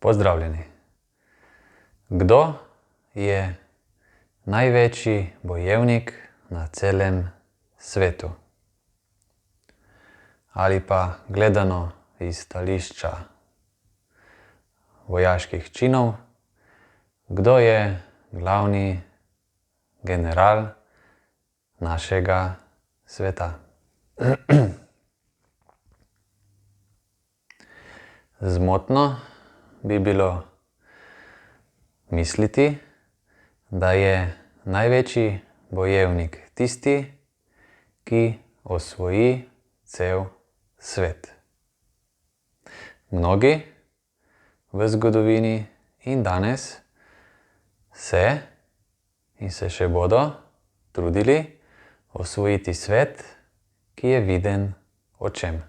Pozdravljeni. Kdo je največji bojevnik na celem svetu? Ali pa gledano iz stališča vojaških činov, kdo je glavni general našega sveta? Zmotno bi bilo misliti, da je največji bojevnik tisti, ki osvoji cel svet. Mnogi v zgodovini in danes se in se še bodo trudili osvojiti svet, ki je viden očem.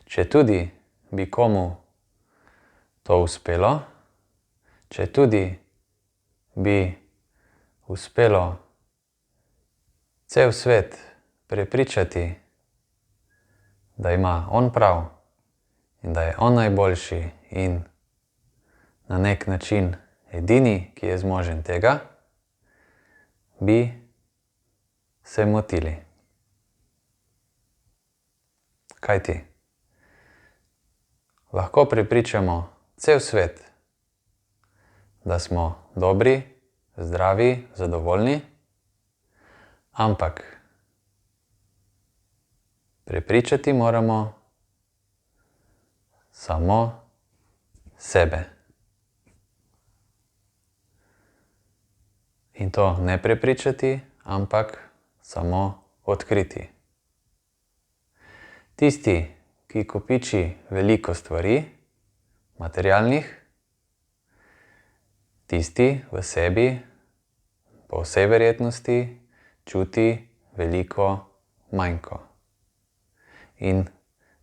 Četudi bi komu to uspelo, četudi bi uspelo cel svet prepričati, da ima on prav in da je on najboljši in na nek način edini, ki je zmožen tega, bi se motili. Kajti lahko prepričamo cel svet, da smo dobri, zdravi, zadovoljni, ampak prepričati moramo samo sebe. In to ne prepričati, ampak samo odkriti. Tisti, ki kopiči veliko stvari, materialnih, tisti v sebi po vsej verjetnosti čuti veliko manjko. In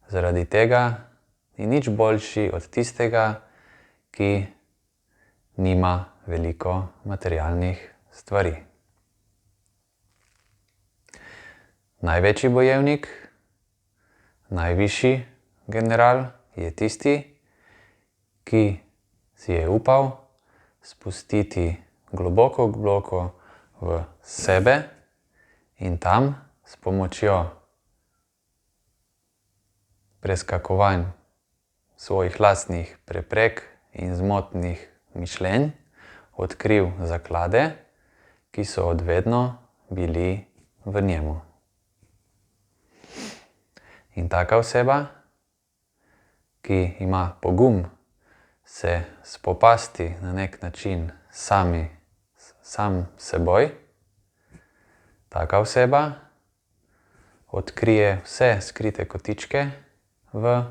zaradi tega ni nič boljši od tistega, ki nima veliko materialnih stvari. Največji bojevnik, najvišji general je tisti, ki si je upal spustiti globoko v sebe in tam s pomočjo preskakovanj svojih lastnih preprek in zmotnih mišljenj odkril zaklade, ki so od vedno bili v njemu. In taka oseba, ki ima pogum se spopasti na nek način sam seboj, taka oseba odkrije vse skrite kotičke v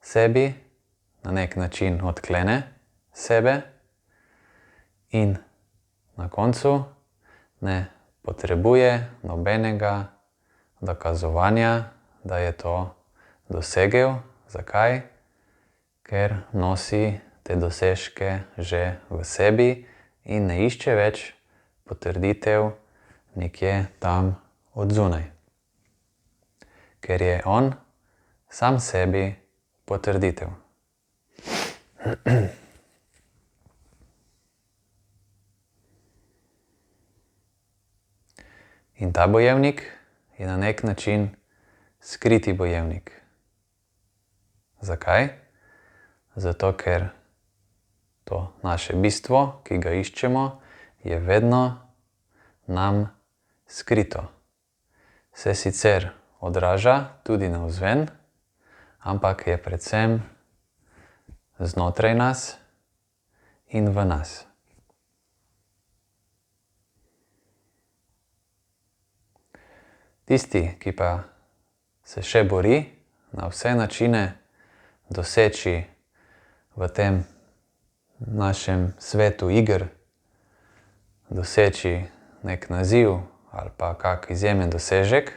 sebi, na nek način odklene sebe in na koncu ne potrebuje nobenega dokazovanja, da je to dosegel. Zakaj? Ker nosi te dosežke že v sebi in ne išče več potrditev nekje tam od zunaj. Ker je on sam sebi potrditev. In ta bojevnik je na nek način skriti bojevnik. Zakaj? Zato, ker to naše bistvo, ki ga iščemo, je vedno nam skrito. Se sicer odraža tudi navzven, ampak je predvsem znotraj nas in v nas. Tisti, ki pa se še bori na vse načine doseči v tem našem svetu iger, doseči nek naziv ali pa kak izjemen dosežek,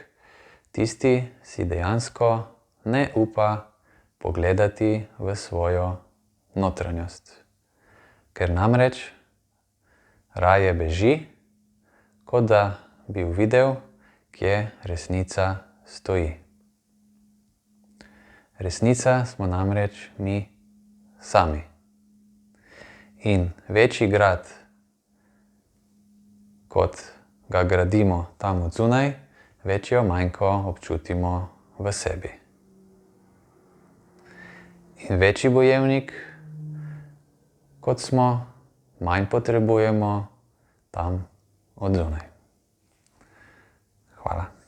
tisti si dejansko ne upa pogledati v svojo notranjost. Ker namreč raje beži, kot da bi uvidel, kje resnica stoji. Resnica smo namreč mi sami. In večji grad, kot ga gradimo tam od zunaj, večjo manjko občutimo v sebi. In večji bojevnik, kot smo, manj potrebujemo tam od zunaj. Hvala.